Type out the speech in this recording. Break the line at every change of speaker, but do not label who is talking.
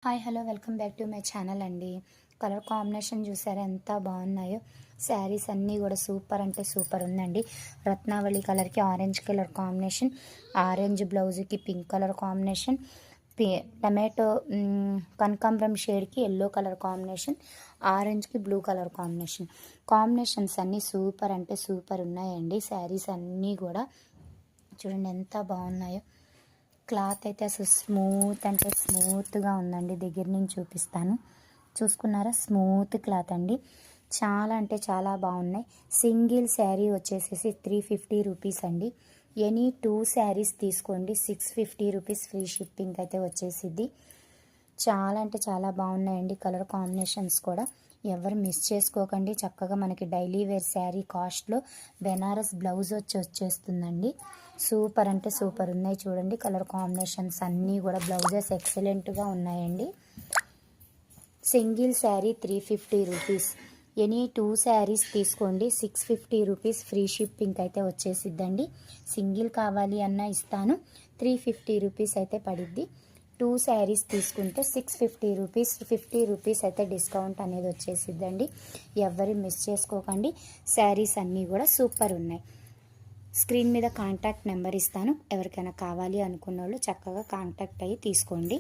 Hi hello welcome back to my channel అండి. Colour combination చూసారా ఎంత బాగున్నాయో. శారీస్ అన్నీ కూడా సూపర్ అంటే సూపర్ ఉందండి. రత్నావళి కలర్కి ఆరెంజ్ కలర్ కాంబినేషన్, ఆరెంజ్ బ్లౌజ్కి పింక్ కలర్ కాంబినేషన్, టమాటో కనకాంబరం షేడ్కి ఎల్లో కలర్ కాంబినేషన్, ఆరెంజ్కి బ్లూ కలర్ కాంబినేషన్స్ అన్నీ సూపర్ అంటే సూపర్ ఉన్నాయండి. శారీస్ అన్నీ కూడా చూడండి ఎంత బాగున్నాయో. క్లాత్ అయితే అసలు స్మూత్ అంటే స్మూత్గా ఉందండి. దగ్గర నుంచి చూపిస్తాను, చూసుకున్నారా? స్మూత్ క్లాత్ అండి. చాలా అంటే చాలా బాగున్నాయి. సింగిల్ శారీ వచ్చేసేసి 350 రూపీస్ అండి. ఎనీ 2 శారీస్ తీసుకోండి 650 రూపీస్ ఫ్రీ షిప్పింగ్ అయితే వచ్చేసిద్ది. చాలా అంటే చాలా బాగున్నాయండి. కలర్ కాంబినేషన్స్ కూడా ఎవరు మిస్ చేసుకోకండి. చక్కగా మనకి డైలీ వేర్ శారీ కాస్ట్లో బెనారస్ బ్లౌజ్ వచ్చేస్తుందండి. సూపర్ అంటే సూపర్ ఉన్నాయి. చూడండి కలర్ కాంబినేషన్స్ అన్నీ కూడా బ్లౌజెస్ ఎక్సలెంట్గా ఉన్నాయండి. Single sari 350 rupees. Any 2 saris తీసుకోండి 650 రూపీస్ ఫ్రీ షిప్పింగ్ అయితే వచ్చేసిద్దండి. సింగిల్ కావాలి అన్నా ఇస్తాను. 350 రూపీస్ అయితే పడిద్ది. 2 శారీస్ తీసుకుంటే 650 రూపీస్, 50 రూపీస్ అయితే డిస్కౌంట్ అనేది వచ్చేసిద్దండి. ఎవరు మిస్ చేసుకోకండి. శారీస్ అన్నీ కూడా సూపర్ ఉన్నాయి. స్క్రీన్ మీద కాంటాక్ట్ నెంబర్ ఇస్తాను. ఎవరికైనా కావాలి అనుకున్న వాళ్ళు చక్కగా కాంటాక్ట్ అయ్యి తీసుకోండి.